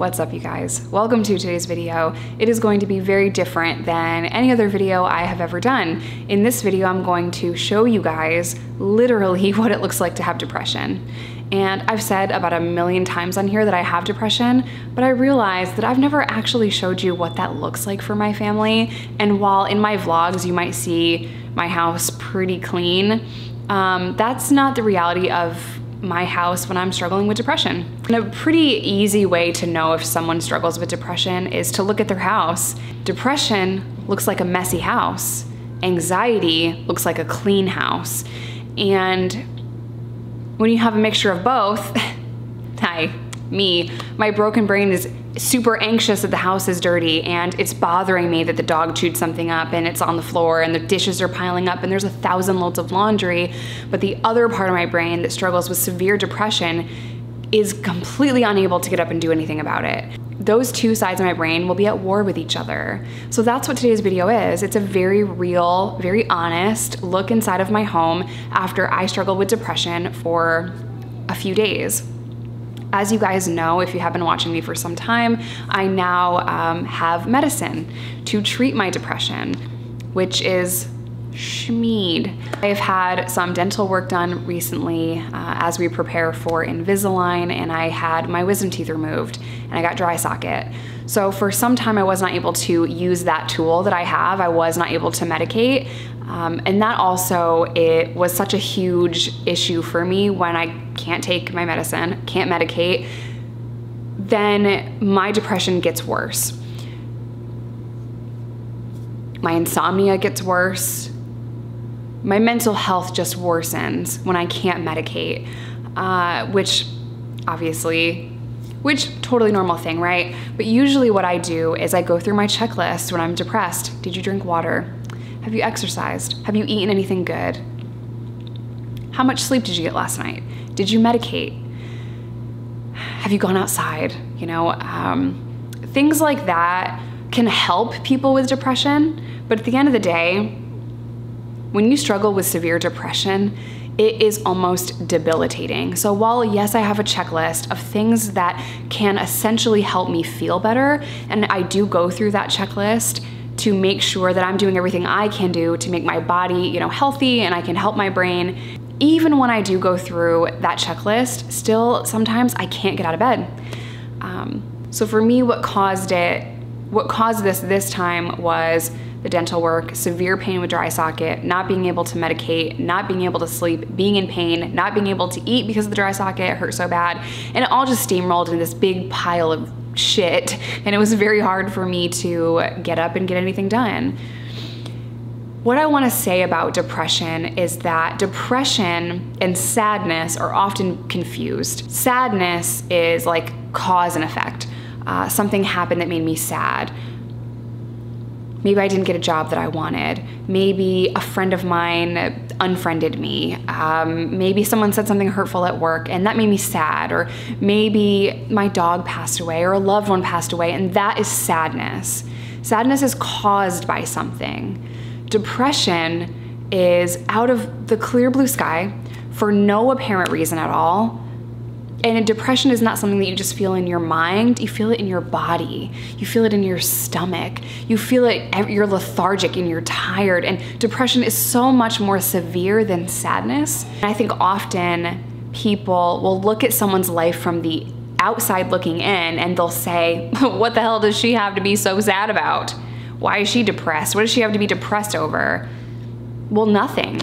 What's up, you guys? Welcome to today's video. It is going to be very different than any other video I have ever done. In this video, I'm going to show you guys literally what it looks like to have depression. And I've said about 1,000,000 times on here that I have depression, but I realized that I've never actually showed you what that looks like for my family. And while in my vlogs you might see my house pretty clean, that's not the reality of my house when I'm struggling with depression. And a pretty easy way to know if someone struggles with depression is to look at their house. Depression looks like a messy house. Anxiety looks like a clean house. And when you have a mixture of both, my broken brain is super anxious that the house is dirty and it's bothering me that the dog chewed something up and it's on the floor and the dishes are piling up and there's 1,000 loads of laundry. But the other part of my brain that struggles with severe depression is completely unable to get up and do anything about it. Those two sides of my brain will be at war with each other. So that's what today's video is. It's a very real, very honest look inside of my home after I struggled with depression for a few days. As you guys know, if you have been watching me for some time, I now have medicine to treat my depression, which is schmeed. I've had some dental work done recently as we prepare for Invisalign, and I had my wisdom teeth removed and I got dry socket. So for some time I was not able to use that tool that I have. I was not able to medicate. And that also, it was such a huge issue for me when I can't take my medicine, can't medicate, then my depression gets worse. My insomnia gets worse. My mental health just worsens when I can't medicate, which totally normal thing, right? But usually what I do is I go through my checklist when I'm depressed. Did you drink water? Have you exercised? Have you eaten anything good? How much sleep did you get last night? Did you medicate? Have you gone outside? You know, things like that can help people with depression, but at the end of the day, when you struggle with severe depression, it is almost debilitating. So while yes, I have a checklist of things that can essentially help me feel better, and I do go through that checklist to make sure that I'm doing everything I can do to make my body, healthy, and I can help my brain. Even when I do go through that checklist, still sometimes I can't get out of bed. So for me, what caused this time was the dental work, severe pain with dry socket, not being able to medicate, not being able to sleep, being in pain, not being able to eat because of the dry socket, it hurt so bad. And it all just steamrolled in this big pile of shit, and it was very hard for me to get up and get anything done. What I want to say about depression is that depression and sadness are often confused. Sadness is like cause and effect. Something happened that made me sad. Maybe I didn't get a job that I wanted. Maybe a friend of mine unfriended me. Maybe someone said something hurtful at work and that made me sad. Or maybe my dog passed away or a loved one passed away, and that is sadness. Sadness is caused by something. Depression is out of the clear blue sky for no apparent reason at all. And depression is not something that you just feel in your mind, you feel it in your body, you feel it in your stomach, you feel it, you're lethargic and you're tired, and depression is so much more severe than sadness. And I think often people will look at someone's life from the outside looking in and they'll say, what the hell does she have to be so sad about? Why is she depressed? What does she have to be depressed over? Well, nothing.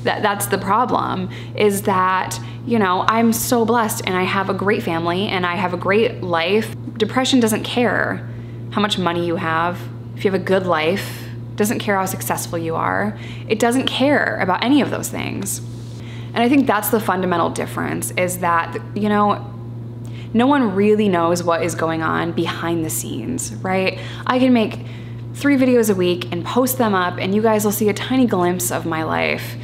That's the problem, is that, I'm so blessed and I have a great family and I have a great life. Depression doesn't care how much money you have. If you have a good life, it doesn't care how successful you are. It doesn't care about any of those things. And I think that's the fundamental difference, is that, no one really knows what is going on behind the scenes, right? I can make 3 videos a week and post them up and you guys will see a tiny glimpse of my life.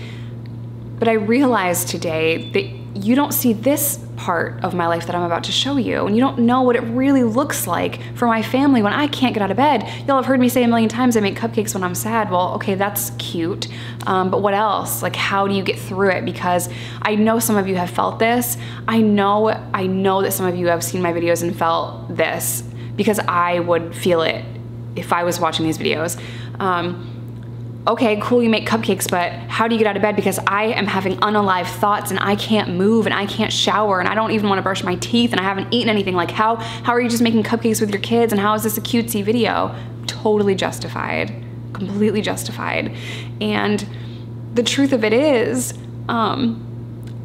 But I realized today that you don't see this part of my life that I'm about to show you. And you don't know what it really looks like for my family when I can't get out of bed. Y'all have heard me say a million times I make cupcakes when I'm sad. Well, okay, that's cute. But what else? Like, how do you get through it? Because I know some of you have felt this. I know that some of you have seen my videos and felt this, because I would feel it if I was watching these videos. Okay, cool, you make cupcakes, but how do you get out of bed? Because I am having unalive thoughts and I can't move and I can't shower and I don't even want to brush my teeth and I haven't eaten anything. Like, how are you just making cupcakes with your kids, and how is this a cutesy video? Totally justified, completely justified. And the truth of it is,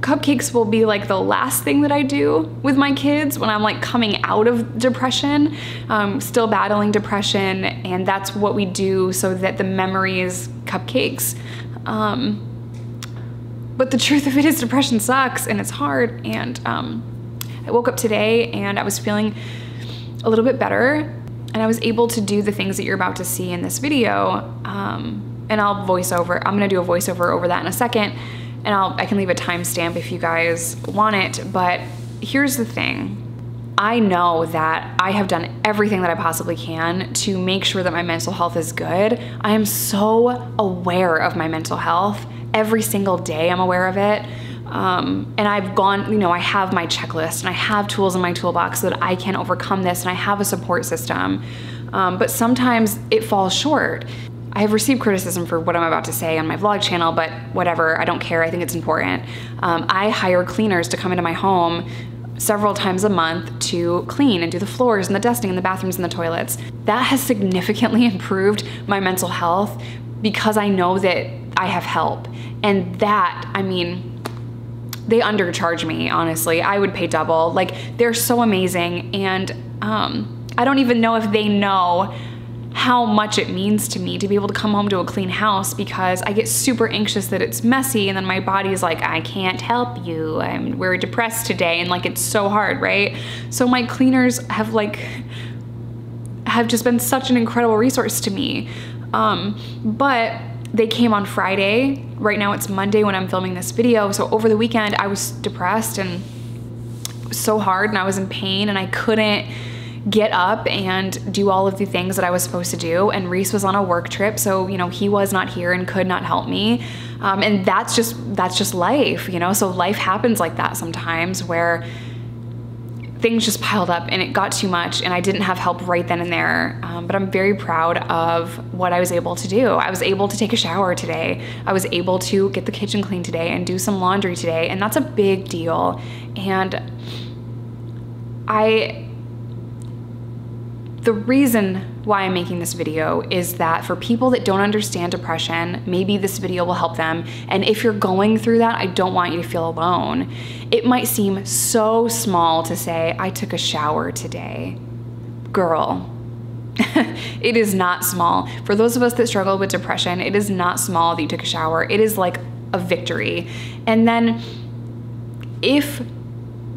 cupcakes will be like the last thing that I do with my kids when I'm like coming out of depression, still battling depression, and that's what we do so that the memory is cupcakes. But the truth of it is, depression sucks and it's hard, and I woke up today and I was feeling a little bit better, and I was able to do the things that you're about to see in this video, and I'm gonna do a voiceover over that in a second. And I can leave a timestamp if you guys want it, but here's the thing. I know that I have done everything that I possibly can to make sure that my mental health is good. I am so aware of my mental health. Every single day I'm aware of it. And I've gone, I have my checklist and I have tools in my toolbox so that I can overcome this, and I have a support system. But sometimes it falls short. I have received criticism for what I'm about to say on my vlog channel, but whatever, I don't care, I think it's important. I hire cleaners to come into my home several times a month to clean and do the floors and the dusting and the bathrooms and the toilets. That has significantly improved my mental health because I know that I have help. And that, they undercharge me, honestly. I would pay double. Like, they're so amazing, and I don't even know if they know how much it means to me to be able to come home to a clean house, because I get super anxious that it's messy, and then my body's like, I can't help you, we're depressed today, and like, it's so hard, right? So my cleaners have just been such an incredible resource to me. But they came on Friday. Right now it's Monday when I'm filming this video. So over the weekend I was depressed and so hard, and I was in pain, and I couldn't get up and do all of the things that I was supposed to do. And Reese was on a work trip, so he was not here and could not help me. And that's just life, so life happens like that sometimes, where things just piled up and it got too much, and I didn't have help right then and there. But I'm very proud of what I was able to do. I was able to take a shower today. I was able to get the kitchen clean today and do some laundry today, and that's a big deal. And the reason why I'm making this video is that for people that don't understand depression, maybe this video will help them. And if you're going through that, I don't want you to feel alone. It might seem so small to say, I took a shower today. Girl, it is not small. For those of us that struggle with depression, it is not small that you took a shower. It is like a victory. And then if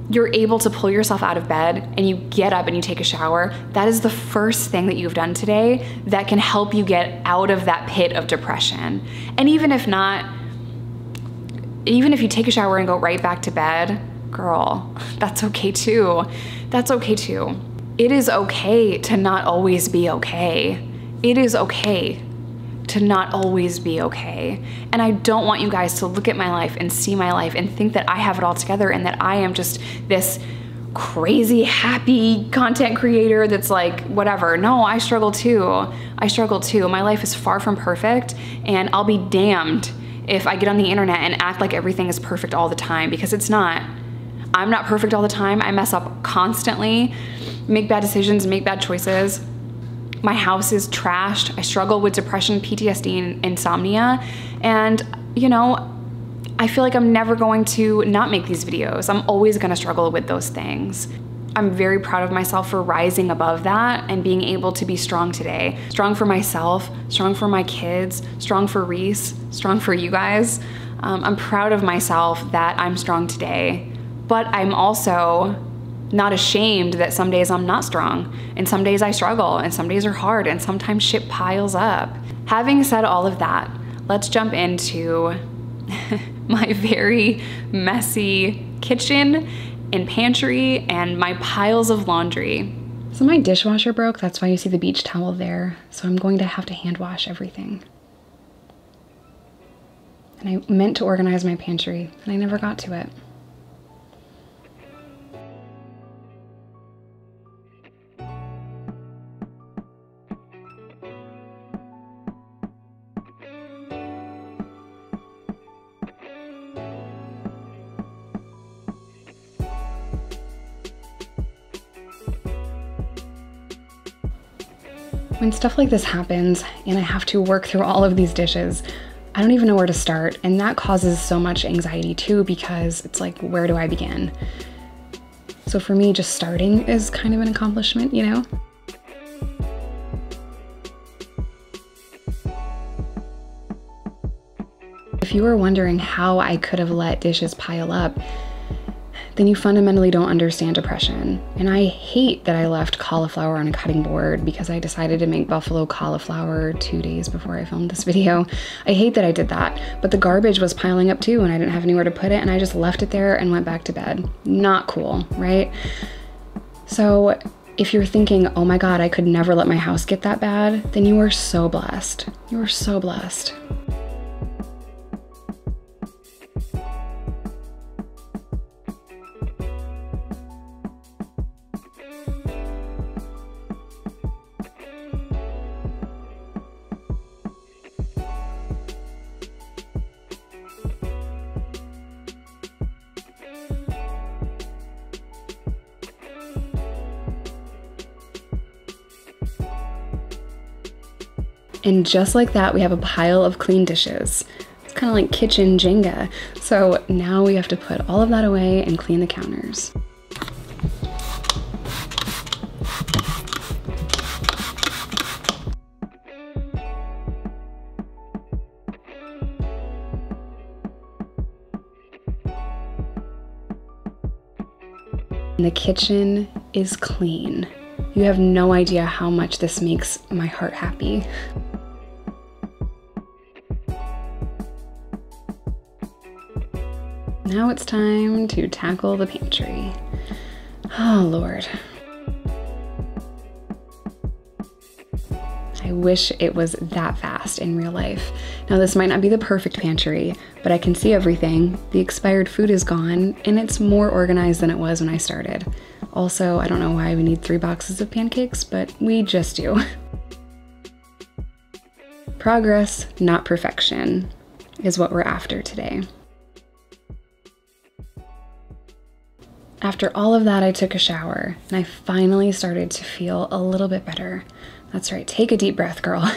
you're able to pull yourself out of bed and you get up and you take a shower, that is the first thing that you've done today that can help you get out of that pit of depression. And even if not, even if you take a shower and go right back to bed, girl, that's okay too. That's okay too. It is okay to not always be okay. It is okay to not always be okay. And I don't want you guys to look at my life and see my life and think that I have it all together and that I am just this crazy, happy content creator that's like, whatever. No, I struggle too. I struggle too. My life is far from perfect, and I'll be damned if I get on the internet and act like everything is perfect all the time, because it's not. I'm not perfect all the time. I mess up constantly, make bad decisions, make bad choices. My house is trashed. I struggle with depression, PTSD, and insomnia. And, I feel like I'm never going to not make these videos. I'm always gonna struggle with those things. I'm very proud of myself for rising above that and being able to be strong today. Strong for myself, strong for my kids, strong for Reese, strong for you guys. I'm proud of myself that I'm strong today, but I'm also not ashamed that some days I'm not strong, and some days I struggle, and some days are hard, and sometimes shit piles up. Having said all of that, let's jump into my very messy kitchen in pantry and my piles of laundry. So my dishwasher broke, that's why you see the beach towel there. So I'm going to have to hand wash everything. And I meant to organize my pantry, and I never got to it. When stuff like this happens and I have to work through all of these dishes, I don't even know where to start, and that causes so much anxiety too, because it's like, where do I begin? So for me, just starting is kind of an accomplishment, you know? If you were wondering how I could have let dishes pile up, then you fundamentally don't understand depression. And I hate that I left cauliflower on a cutting board because I decided to make buffalo cauliflower 2 days before I filmed this video. I hate that I did that, but the garbage was piling up too and I didn't have anywhere to put it, and I just left it there and went back to bed. Not cool, right? So if you're thinking, oh my God, I could never let my house get that bad, then you are so blessed. You are so blessed. And just like that, we have a pile of clean dishes. It's kind of like kitchen Jenga. So now we have to put all of that away and clean the counters. And the kitchen is clean. You have no idea how much this makes my heart happy. Now it's time to tackle the pantry. Oh, Lord. I wish it was that fast in real life. Now, this might not be the perfect pantry, but I can see everything. The expired food is gone, and it's more organized than it was when I started. Also, I don't know why we need 3 boxes of pancakes, but we just do. Progress, not perfection, is what we're after today. After all of that, I took a shower, and I finally started to feel a little bit better. That's right, take a deep breath, girl.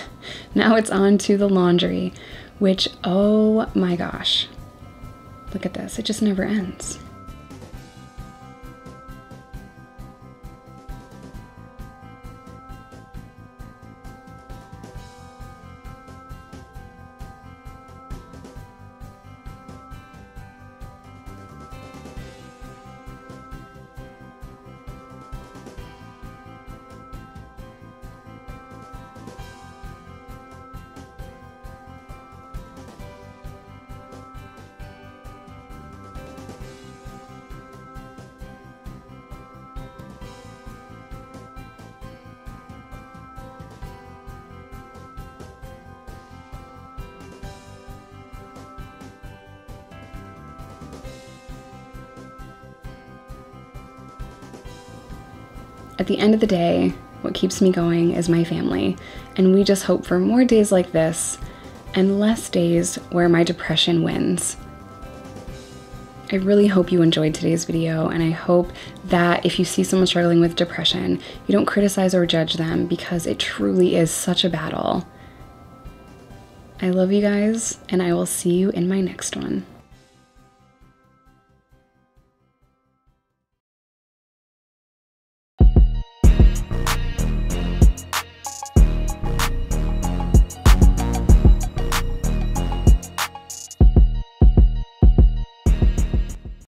Now it's on to the laundry, which, oh my gosh. Look at this, it just never ends. At the end of the day, what keeps me going is my family, and we just hope for more days like this and less days where my depression wins. I really hope you enjoyed today's video, and I hope that if you see someone struggling with depression, you don't criticize or judge them, because it truly is such a battle. I love you guys, and I will see you in my next one.